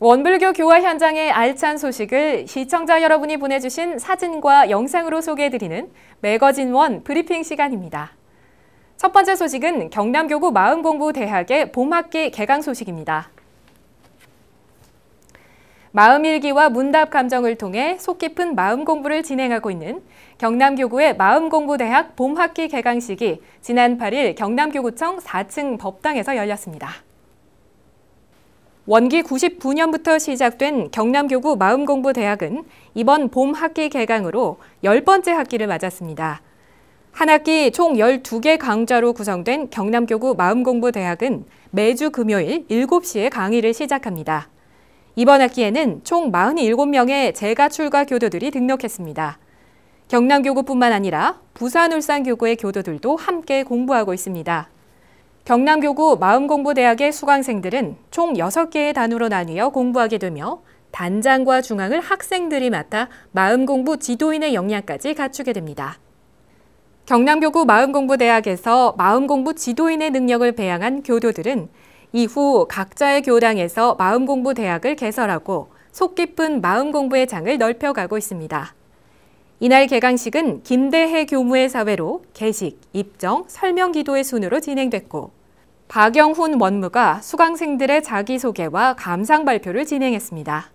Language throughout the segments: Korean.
원불교 교화 현장의 알찬 소식을 시청자 여러분이 보내주신 사진과 영상으로 소개해드리는 매거진원 브리핑 시간입니다. 첫 번째 소식은 경남교구 마음공부대학의 봄학기 개강 소식입니다. 마음일기와 문답 감정을 통해 속 깊은 마음 공부를 진행하고 있는 경남교구의 마음공부대학 봄학기 개강식이 지난 8일 경남교구청 4층 법당에서 열렸습니다. 원기 99년부터 시작된 경남교구 마음공부대학은 이번 봄학기 개강으로 10번째 학기를 맞았습니다. 한 학기 총 12개 강좌로 구성된 경남교구 마음공부대학은 매주 금요일 7시에 강의를 시작합니다. 이번 학기에는 총 47명의 재가 출가 교도들이 등록했습니다. 경남교구뿐만 아니라 부산, 울산 교구의 교도들도 함께 공부하고 있습니다. 경남교구 마음공부대학의 수강생들은 총 6개의 단으로 나뉘어 공부하게 되며 단장과 중앙을 학생들이 맡아 마음공부 지도인의 역량까지 갖추게 됩니다. 경남교구 마음공부대학에서 마음공부 지도인의 능력을 배양한 교도들은 이후 각자의 교당에서 마음공부대학을 개설하고 속 깊은 마음공부의 장을 넓혀가고 있습니다. 이날 개강식은 김대혜 교무의 사회로 개식, 입정, 설명기도의 순으로 진행됐고 박영훈 원무가 수강생들의 자기소개와 감상 발표를 진행했습니다.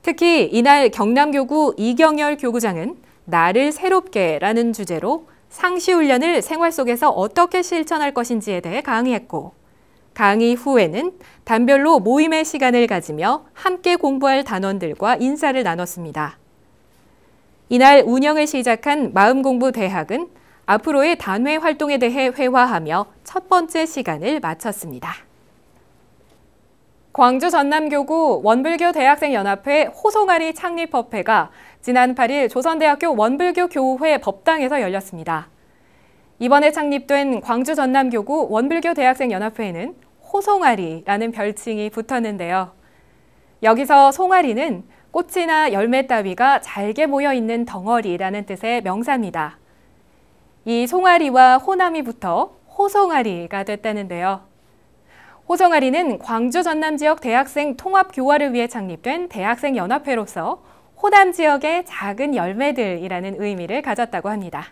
특히 이날 경남교구 이경열 교구장은 나를 새롭게라는 주제로 상시훈련을 생활 속에서 어떻게 실천할 것인지에 대해 강의했고 강의 후에는 단별로 모임의 시간을 가지며 함께 공부할 단원들과 인사를 나눴습니다. 이날 운영을 시작한 마음공부대학은 앞으로의 단회 활동에 대해 회화하며 첫 번째 시간을 마쳤습니다. 광주 전남교구 원불교 대학생연합회 호송아리 창립법회가 지난 8일 조선대학교 원불교 교우회 법당에서 열렸습니다. 이번에 창립된 광주 전남교구 원불교 대학생연합회에는 호송아리라는 별칭이 붙었는데요. 여기서 송아리는 꽃이나 열매 따위가 잘게 모여있는 덩어리라는 뜻의 명사입니다. 이 송아리와 호남이 붙어 호송아리가 됐다는데요. 호송아리는 광주 전남 지역 대학생 통합 교화를 위해 창립된 대학생연합회로서 호남 지역의 작은 열매들이라는 의미를 가졌다고 합니다.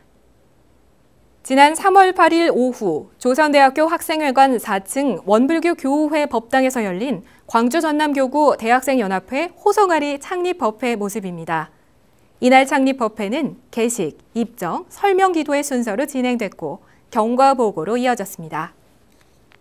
지난 3월 8일 오후 조선대학교 학생회관 4층 원불교 교우회 법당에서 열린 광주 전남교구 대학생연합회 호송아리 창립법회 모습입니다. 이날 창립법회는 개식, 입정, 설명기도의 순서로 진행됐고 경과보고로 이어졌습니다.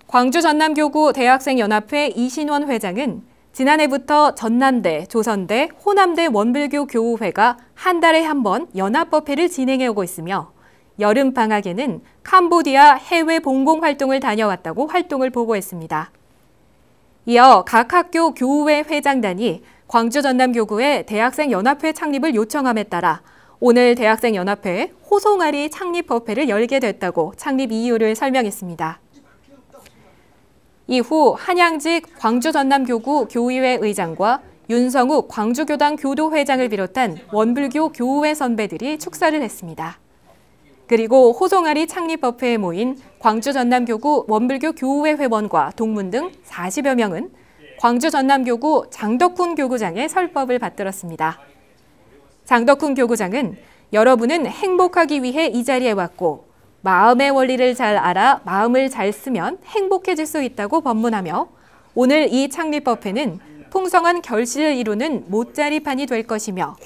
광주 전남교구 대학생연합회 이신원 회장은 지난해부터 전남대, 조선대, 호남대 원불교 교우회가 한 달에 한 번 연합법회를 진행해오고 있으며 여름방학에는 캄보디아 해외 봉공활동을 다녀왔다고 활동을 보고했습니다. 이어 각 학교 교우회 회장단이 광주 전남교구의 대학생연합회 창립을 요청함에 따라 오늘 대학생연합회 호송아리 창립법회를 열게 됐다고 창립 이유를 설명했습니다. 이후 한양직 광주 전남교구 교의회 의장과 윤성욱 광주교당 교도회장을 비롯한 원불교 교우회 선배들이 축사를 했습니다. 그리고 호송아리 창립법회에 모인 광주 전남교구 원불교 교우회 회원과 동문 등 40여 명은 광주 전남교구 장덕훈 교구장의 설법을 받들었습니다. 장덕훈 교구장은 여러분은 행복하기 위해 이 자리에 왔고 마음의 원리를 잘 알아 마음을 잘 쓰면 행복해질 수 있다고 법문하며 오늘 이 창립법회는 풍성한 결실을 이루는 못자리판이 될 것이며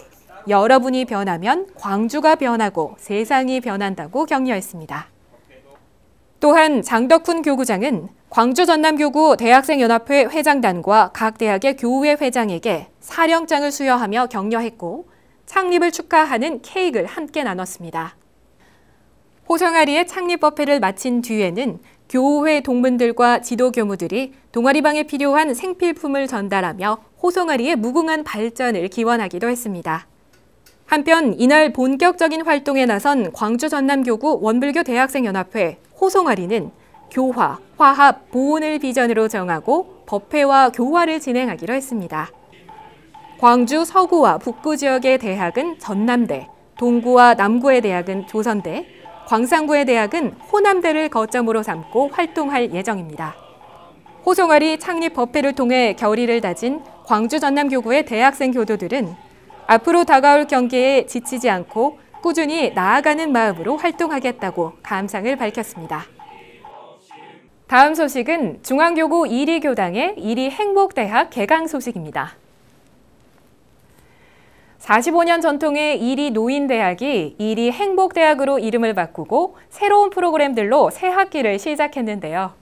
여러분이 변하면 광주가 변하고 세상이 변한다고 격려했습니다. 또한 장덕훈 교구장은 광주 전남교구 대학생연합회 회장단과 각 대학의 교우회 회장에게 사령장을 수여하며 격려했고 창립을 축하하는 케이크를 함께 나눴습니다. 호송아리의 창립법회를 마친 뒤에는 교우회 동문들과 지도교무들이 동아리방에 필요한 생필품을 전달하며 호송아리의 무궁한 발전을 기원하기도 했습니다. 한편 이날 본격적인 활동에 나선 광주 전남교구 원불교 대학생연합회 호송아리는 교화, 화합, 보온을 비전으로 정하고 법회와 교화를 진행하기로 했습니다. 광주 서구와 북부 지역의 대학은 전남대, 동구와 남구의 대학은 조선대, 광산구의 대학은 호남대를 거점으로 삼고 활동할 예정입니다. 호송아리 창립 법회를 통해 결의를 다진 광주 전남교구의 대학생 교도들은 앞으로 다가올 경기에 지치지 않고 꾸준히 나아가는 마음으로 활동하겠다고 감상을 밝혔습니다. 다음 소식은 중앙교구 이리교당의 이리행복대학 개강 소식입니다. 45년 전통의 이리노인대학이 이리행복대학으로 이름을 바꾸고 새로운 프로그램들로 새 학기를 시작했는데요.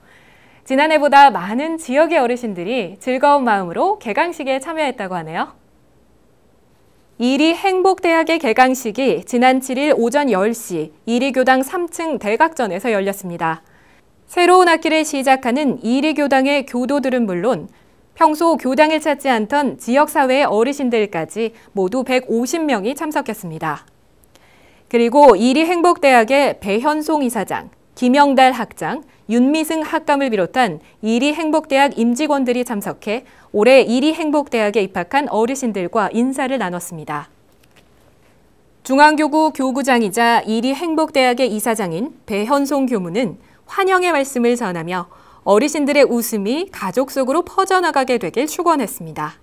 지난해보다 많은 지역의 어르신들이 즐거운 마음으로 개강식에 참여했다고 하네요. 이리행복대학의 개강식이 지난 7일 오전 10시 이리교당 3층 대각전에서 열렸습니다. 새로운 학기를 시작하는 이리교당의 교도들은 물론 평소 교당을 찾지 않던 지역사회의 어르신들까지 모두 150명이 참석했습니다. 그리고 이리행복대학의 배현송 이사장, 김영달 학장, 윤미승 학감을 비롯한 이리행복대학 임직원들이 참석해 올해 이리행복대학에 입학한 어르신들과 인사를 나눴습니다. 중앙교구 교구장이자 이리행복대학의 이사장인 배현송 교무는 환영의 말씀을 전하며 어르신들의 웃음이 가족 속으로 퍼져나가게 되길 축원했습니다.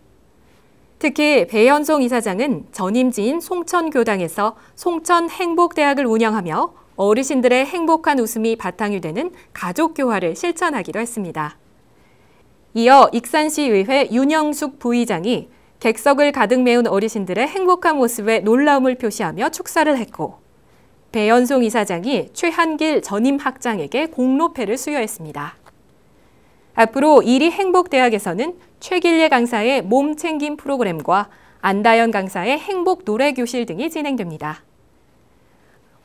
특히 배현송 이사장은 전임지인 송천교당에서 송천행복대학을 운영하며 어르신들의 행복한 웃음이 바탕이 되는 가족교화를 실천하기도 했습니다. 이어 익산시의회 윤영숙 부의장이 객석을 가득 메운 어르신들의 행복한 모습에 놀라움을 표시하며 축사를 했고 배현송 이사장이 최한길 전임 학장에게 공로패를 수여했습니다. 앞으로 이리행복대학에서는 최길예 강사의 몸챙김 프로그램과 안다연 강사의 행복 노래교실 등이 진행됩니다.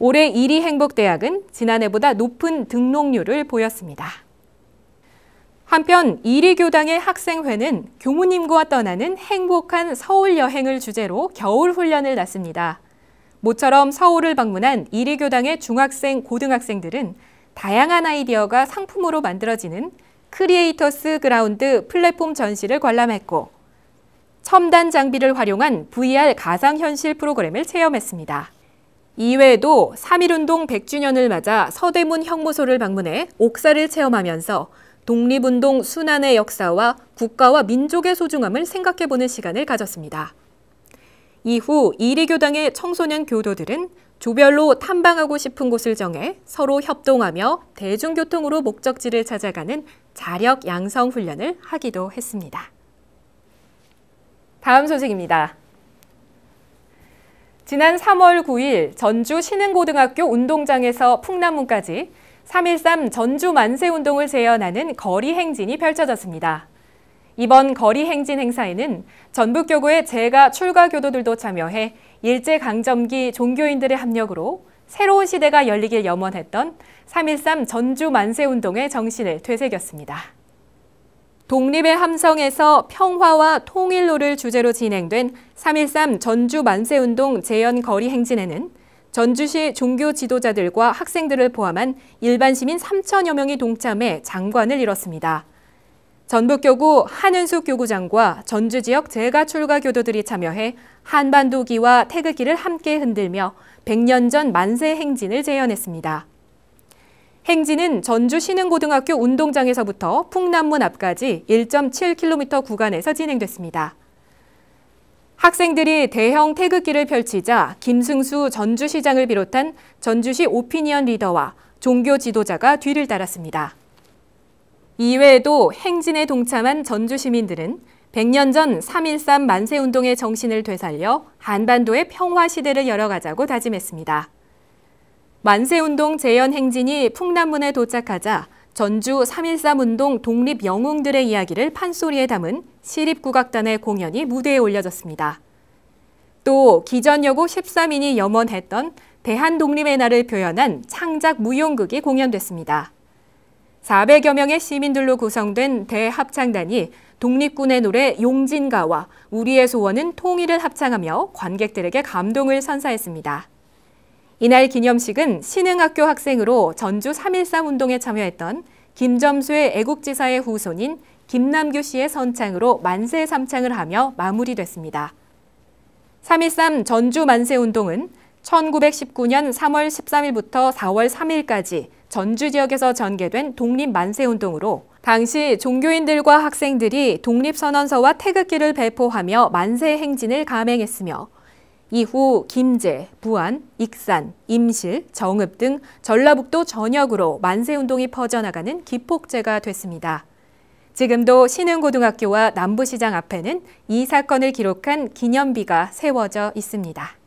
올해 이리행복대학은 지난해보다 높은 등록률을 보였습니다. 한편 이리교당의 학생회는 교무님과 떠나는 행복한 서울 여행을 주제로 겨울 훈련을 놨습니다. 모처럼 서울을 방문한 이리교당의 중학생, 고등학생들은 다양한 아이디어가 상품으로 만들어지는 크리에이터스 그라운드 플랫폼 전시를 관람했고 첨단 장비를 활용한 VR 가상현실 프로그램을 체험했습니다. 이외에도 3.1운동 100주년을 맞아 서대문 형무소를 방문해 옥사를 체험하면서 독립운동 순환의 역사와 국가와 민족의 소중함을 생각해보는 시간을 가졌습니다. 이후 이리교당의 청소년 교도들은 조별로 탐방하고 싶은 곳을 정해 서로 협동하며 대중교통으로 목적지를 찾아가는 자력 양성 훈련을 하기도 했습니다. 다음 소식입니다. 지난 3월 9일 전주 신흥고등학교 운동장에서 풍남문까지 3.13 전주 만세운동을 재현하는 거리 행진이 펼쳐졌습니다. 이번 거리 행진 행사에는 전북교구의 재가 출가 교도들도 참여해 일제강점기 종교인들의 합력으로 새로운 시대가 열리길 염원했던 3.13 전주 만세운동의 정신을 되새겼습니다. 독립의 함성에서 평화와 통일로를 주제로 진행된 3.13 전주 만세운동 재현 거리 행진에는 전주시 종교 지도자들과 학생들을 포함한 일반 시민 3천여 명이 동참해 장관을 이뤘습니다. 전북교구 한은숙 교구장과 전주 지역 재가 출가 교도들이 참여해 한반도기와 태극기를 함께 흔들며 100년 전 만세 행진을 재현했습니다. 행진은 전주 신흥고등학교 운동장에서부터 풍남문 앞까지 1.7km 구간에서 진행됐습니다. 학생들이 대형 태극기를 펼치자 김승수 전주시장을 비롯한 전주시 오피니언 리더와 종교 지도자가 뒤를 따랐습니다. 이외에도 행진에 동참한 전주 시민들은 100년 전 3.13 만세운동의 정신을 되살려 한반도의 평화 시대를 열어가자고 다짐했습니다. 만세운동 재현 행진이 풍남문에 도착하자 전주 3.13 운동 독립 영웅들의 이야기를 판소리에 담은 시립국악단의 공연이 무대에 올려졌습니다. 또 기전여고 13인이 염원했던 대한독립의 날을 표현한 창작 무용극이 공연됐습니다. 400여 명의 시민들로 구성된 대합창단이 독립군의 노래 용진가와 우리의 소원은 통일을 합창하며 관객들에게 감동을 선사했습니다. 이날 기념식은 신흥학교 학생으로 전주 3.13 운동에 참여했던 김점수의 애국지사의 후손인 김남규 씨의 선창으로 만세 삼창을 하며 마무리됐습니다. 3.13 전주 만세운동은 1919년 3월 13일부터 4월 3일까지 전주 지역에서 전개된 독립만세운동으로 당시 종교인들과 학생들이 독립선언서와 태극기를 배포하며 만세 행진을 감행했으며 이후 김제, 부안, 익산, 임실, 정읍 등 전라북도 전역으로 만세운동이 퍼져나가는 기폭제가 됐습니다. 지금도 신흥고등학교와 남부시장 앞에는 이 사건을 기록한 기념비가 세워져 있습니다.